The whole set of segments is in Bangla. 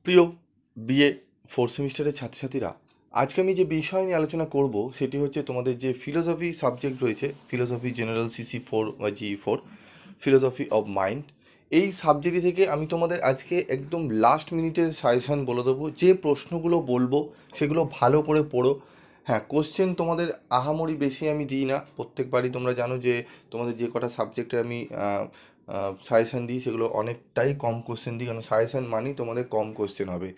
প্রিয় বিএ ফোর্থ সেমিস্টারের ছাত্রছাত্রীরা, আজকে আমি যে বিষয় নিয়ে আলোচনা করব সেটি হচ্ছে তোমাদের যে ফিলোসফি সাবজেক্ট রয়েছে, ফিলোসফি জেনারেল CC4 বা GE4, ফিলোসফি অফ মাইন্ড। এই সাবজেক্ট থেকে আমি তোমাদের আজকে একদম লাস্ট মিনিটের সাজেশান বলে দেবো। যে প্রশ্নগুলো বলবো সেগুলো ভালো করে পড়ো। হ্যাঁ, কোশ্চেন তোমাদের আহামরি বেশি আমি দিই না। প্রত্যেকবারই তোমরা জানো যে তোমাদের যে কটা সাবজেক্টে আমি সাজেশান দিই সেগুলো অনেকটাই কম কোশ্চেন দিই, কারণ সাজেশান মানেই তোমাদের কম কোশ্চেন হবে।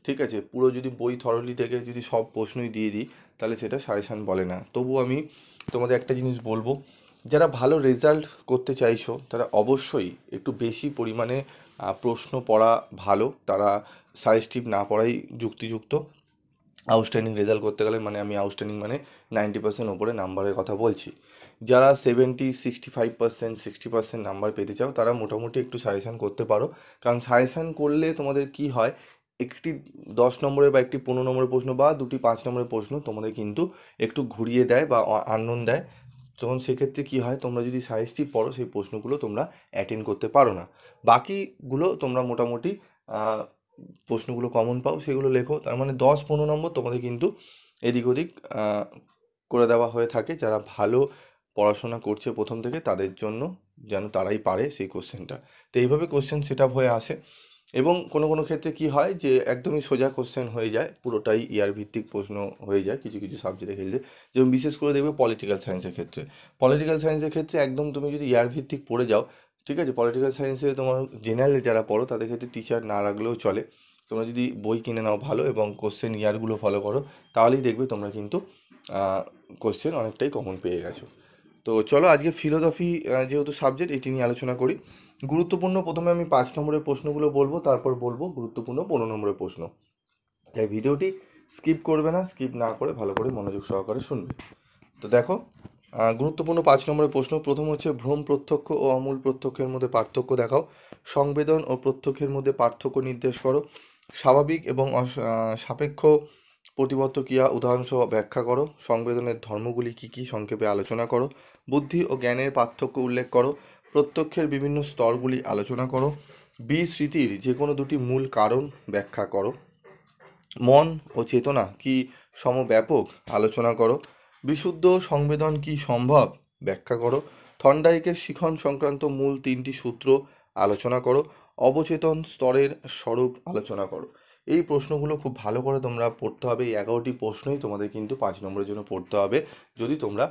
ঠিক আছে, পুরো যদি বই থরলি থেকে যদি সব প্রশ্নই দিয়ে দিই তাহলে সেটা সাজেশান বলে না। তবু আমি তোমাদের একটা জিনিস বলবো, যারা ভালো রেজাল্ট করতে চাইছো তারা অবশ্যই একটু বেশি পরিমাণে প্রশ্ন পড়া ভালো। তারা সাজেস্টিভ না পড়াই যুক্তিযুক্ত। আউটস্ট্যান্ডিং রেজাল্ট করতে গেলে, মানে আমি আউটস্ট্যান্ডিং মানে 90% ওপরে নাম্বারের কথা বলছি। যারা 65%, 60% নাম্বার পেতে চাও তারা মোটামুটি একটু সাজেশান করতে পারো। কারণ সাজেশান করলে তোমাদের কি হয়, একটি 10 নম্বরের বা একটি 15 নম্বরের প্রশ্ন বা দুটি 5 নম্বরের প্রশ্ন তোমাদের কিন্তু একটু ঘুরিয়ে দেয় বা আননোন দেয়। তখন সেক্ষেত্রে কী হয়, তোমরা যদি সাজেস্টিভ পড়ো সেই প্রশ্নগুলো তোমরা অ্যাটেন্ড করতে পারো না। বাকিগুলো তোমরা মোটামুটি প্রশ্নগুলো কমন পাও, সেগুলো লেখো। তার মানে 10-15 নম্বর তোমাদের কিন্তু এদিক ওদিক আহ, করে দেওয়া হয়ে থাকে। যারা ভালো পড়াশোনা করছে প্রথম থেকে তাদের জন্য, যেন তারাই পারে সেই কোশ্চেনটা। তো এইভাবে কোশ্চেন সেট আপ হয়ে আসে। এবং কোনো কোনো ক্ষেত্রে কি হয় যে একদমই সোজা কোশ্চেন হয়ে যায়, পুরোটাই ইয়ার ভিত্তিক প্রশ্ন হয়ে যায় কিছু কিছু সাবজেক্টের ক্ষেত্রে। যেমন বিশেষ করে দেখবে পলিটিক্যাল সায়েন্সের ক্ষেত্রে, পলিটিক্যাল সায়েন্সের ক্ষেত্রে একদম তুমি যদি ইয়ার ভিত্তিক পড়ে যাও, ঠিক আছে, পলিটিক্যাল সায়েন্সে তোমার জেনারেলে যারা পড়ো তাদের ক্ষেত্রে টিচার না রাখলেও চলে। তোমরা যদি বই কিনে নাও ভালো এবং কোশ্চেন ইয়ারগুলো ফলো করো, তাহলেই দেখবে তোমরা কিন্তু কোশ্চেন অনেকটাই কমন পেয়ে গেছো। তো চলো আজকে ফিলোসফি যেহেতু সাবজেক্ট, এটি নিয়ে আলোচনা করি। গুরুত্বপূর্ণ প্রথমে আমি 5 নম্বরের প্রশ্নগুলো বলবো, তারপর বলবো গুরুত্বপূর্ণ 15 নম্বরের প্রশ্ন। তাই ভিডিওটি স্কিপ করবে না, স্কিপ না করে ভালো করে মনোযোগ সহকারে শুনবে। তো দেখো, গুরুত্বপূর্ণ 5 নম্বরের প্রশ্ন প্রথম হচ্ছে, ভ্রম প্রত্যক্ষ ও অমূল প্রত্যক্ষের মধ্যে পার্থক্য দেখাও। সংবেদন ও প্রত্যক্ষের মধ্যে পার্থক্য নির্দেশ করো। স্বাভাবিক এবং সাপেক্ষ প্রতিবর্ত ক্রিয়া উদাহরণসহ ব্যাখ্যা করো। সংবেদনের ধর্মগুলি কী কী সংক্ষেপে আলোচনা করো। বুদ্ধি ও জ্ঞানের পার্থক্য উল্লেখ করো। প্রত্যক্ষের বিভিন্ন স্তরগুলি আলোচনা করো। বিস্মৃতির যে কোনো দুটি মূল কারণ ব্যাখ্যা করো। মন ও চেতনা কি সমব্যাপক আলোচনা করো। বিশুদ্ধ সংবেদন কি সম্ভব ব্যাখ্যা করো। থর্নডাইকের শিখন সংক্রান্ত মূল 3টি সূত্র আলোচনা করো। অবচেতন স্তরের স্বরূপ আলোচনা করো। এই প্রশ্নগুলো খুব ভালো করে তোমরা পড়তে হবে। এই 11টি প্রশ্নই তোমাদের কিন্তু 5 নম্বরের জন্য পড়তে হবে, যদি তোমরা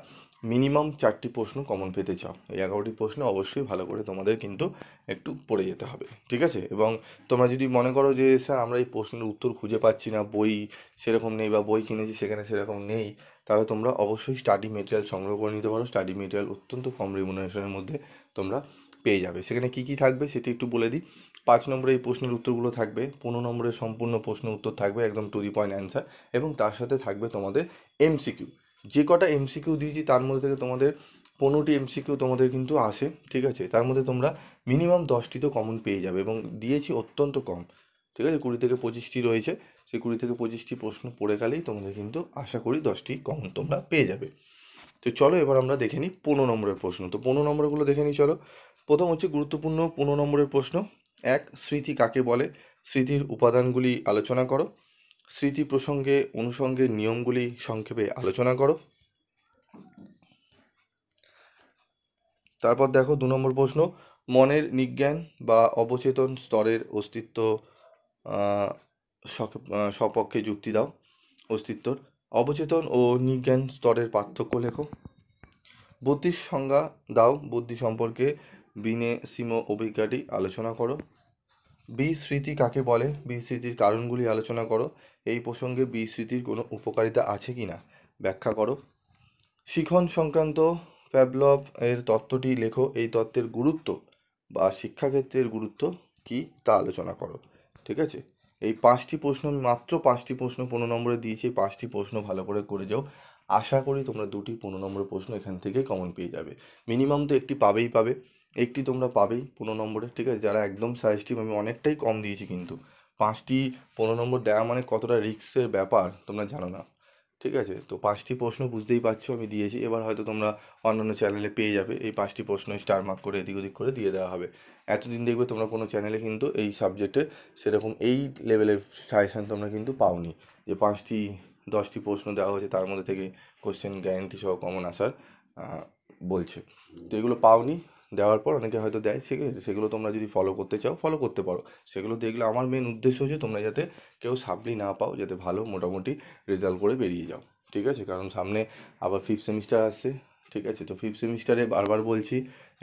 মিনিমাম 4টি প্রশ্ন কমন পেতে চাও। এই 11টি প্রশ্ন অবশ্যই ভালো করে তোমাদের কিন্তু একটু পড়ে যেতে হবে, ঠিক আছে। এবং তোমরা যদি মনে করো যে স্যার আমরা এই প্রশ্নের উত্তর খুঁজে পাচ্ছি না, বই সেরকম নেই বা বই কিনেছি সেখানে সেরকম নেই, তাহলে তোমরা অবশ্যই স্টাডি মেটেরিয়াল সংগ্রহ করে নিতে পারো। স্টাডি মেটেরিয়াল অত্যন্ত কম রিমুনারেশনের মধ্যে তোমরা পেয়ে যাবে। সেখানে কী কী থাকবে সেটি একটু বলে দিই। 5 নম্বরে এই প্রশ্নের উত্তরগুলো থাকবে, 15 নম্বরের সম্পূর্ণ প্রশ্ন উত্তর থাকবে, একদম টু দি পয়েন্ট অ্যান্সার, এবং তার সাথে থাকবে তোমাদের MCQ। যে কটা MCQ দিয়েছি তার মধ্যে থেকে তোমাদের 15টি MCQ তোমাদের কিন্তু আসে, ঠিক আছে। তার মধ্যে তোমরা মিনিমাম 10টি তো কমন পেয়ে যাবে, এবং দিয়েছি অত্যন্ত কম, ঠিক আছে। 20 থেকে 25টি রয়েছে, সেই 20 থেকে 25টি প্রশ্ন পড়ে গেলেই তোমাদের কিন্তু আশা করি 10টি কমন তোমরা পেয়ে যাবে। তো চলো এবার আমরা দেখে নিই 15 নম্বরের প্রশ্ন। তো 15 নম্বরগুলো দেখে নিই চলো। প্রথম হচ্ছে গুরুত্বপূর্ণ 15 নম্বরের প্রশ্ন। এক, স্মৃতি কাকে বলে? স্মৃতির উপাদানগুলি আলোচনা করো। স্মৃতি প্রসঙ্গে অনুষঙ্গের নিয়মগুলি সংক্ষেপে আলোচনা করো। তারপর দেখো 2 নম্বর প্রশ্ন, মনের নিজ্ঞান বা অবচেতন স্তরের অস্তিত্ব সপক্ষে যুক্তি দাও। অস্তিত্বর অবচেতন ও নিজ্ঞান স্তরের পার্থক্য লেখো। বুদ্ধির সংজ্ঞা দাও। বুদ্ধি সম্পর্কে বিনেসিমো অভিজ্ঞাটি আলোচনা করো। বিস্মৃতি কাকে বলে? বিস্মৃতির কারণগুলি আলোচনা করো। এই প্রসঙ্গে বিস্মৃতির কোনো উপকারিতা আছে কি না ব্যাখ্যা করো। শিখন সংক্রান্ত প্যাভলভ এর তত্ত্বটি লেখো। এই তত্ত্বের গুরুত্ব বা শিক্ষাক্ষেত্রের গুরুত্ব কি তা আলোচনা করো, ঠিক আছে। এই 5টি প্রশ্ন, আমি মাত্র 5টি প্রশ্ন 15 নম্বরে দিয়েছি। 5টি প্রশ্ন ভালো করে করে যাও। আশা করি তোমরা 2টি 15 নম্বরের প্রশ্ন এখান থেকে কমন পেয়ে যাবে। মিনিমাম তো একটি পাবেই পাবে, একটি তোমরা পাবেই 15 নম্বরে, ঠিক আছে। যারা একদম সাজেস্টিভ, আমি অনেকটাই কম দিয়েছি কিন্তু 5টি 15 নম্বর দেওয়া মানে কতটা রিস্কের ব্যাপার তোমরা জানো না। ঠিক আছে? তো 5টি প্রশ্ন বুঝতেই পারছো আমি দিয়েছি, এবার হয়তো তোমরা অন্যান্য চ্যানেলে পেয়ে যাবে এই 5টি প্রশ্ন স্টার মার্ক করে এদিক ওদিক করে দিয়ে দেওয়া হবে। এতদিন দেখবে তোমরা কোনো চ্যানেলে কিন্তু এই সাবজেক্টে সেরকম এই লেভেলের সাজেশান তোমরা কিন্তু পাওনি, যে 5টি 10টি প্রশ্ন দেওয়া হয়েছে তার মধ্যে থেকে কোশ্চেন গ্যারান্টি সহ কমন আসার বলছে। তো এগুলো পাওনি, দেওয়ার পর অনেকে হয়তো দেয়, সেগুলো তোমরা যদি ফলো করতে চাও ফলো করতে পারো। সেগুলো দেখলে আমার মেন উদ্দেশ্য হচ্ছে তোমরা যাতে কেউ সাপ্লি না পাও, যাতে ভালো মোটামুটি রেজাল্ট করে বেরিয়ে যাও। ঠিক আছে? কারণ সামনে আবার 5th সেমিস্টার আসছে। ঠিক আছে? তো 5th সেমিস্টারে বারবার বলছি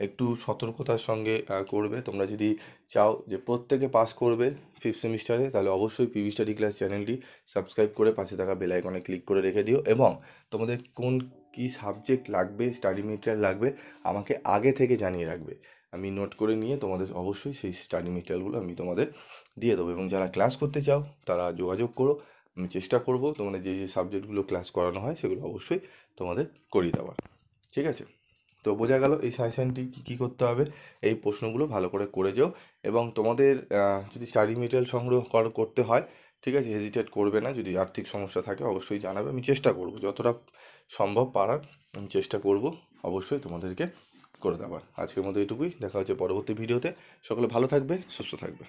একটু সতর্কতার সঙ্গে করবে। তোমরা যদি চাও যে প্রত্যেকে পাস করবে 5th সেমিস্টারে, তাহলে অবশ্যই পিভি স্টাডি ক্লাস চ্যানেলটি সাবস্ক্রাইব করে পাশে থাকা বেল আইকনে ক্লিক করে রেখে দিও, এবং তোমাদের কোন কী সাবজেক্ট লাগবে, স্টাডি মেটেরিয়াল লাগবে, আমাকে আগে থেকে জানিয়ে রাখবে। আমি নোট করে নিয়ে তোমাদের অবশ্যই সেই স্টাডি মেটেরিয়ালগুলো আমি তোমাদের দিয়ে দেবো, এবং যারা ক্লাস করতে চাও তারা যোগাযোগ করো। আমি চেষ্টা করব তোমাদের যে যে সাবজেক্টগুলো ক্লাস করানো হয় সেগুলো অবশ্যই তোমাদের করিয়ে দেওয়ার। ঠিক আছে? তো বোঝা গেল এই সাজেশানটি কী কী করতে হবে। এই প্রশ্নগুলো ভালো করে যাও, এবং তোমাদের যদি স্টাডি মেটেরিয়াল সংগ্রহ করতে হয়, ঠিক আছে, হেজিটেট করবে না। যদি আর্থিক সমস্যা থাকে অবশ্যই জানাবে, আমি চেষ্টা করব যতটা সম্ভব পারার, আমি চেষ্টা করব অবশ্যই তোমাদেরকে করে দেওয়ার। আজকের মতো এটুকুই, দেখা হচ্ছে পরবর্তী ভিডিওতে। সকলে ভালো থাকবে, সুস্থ থাকবে।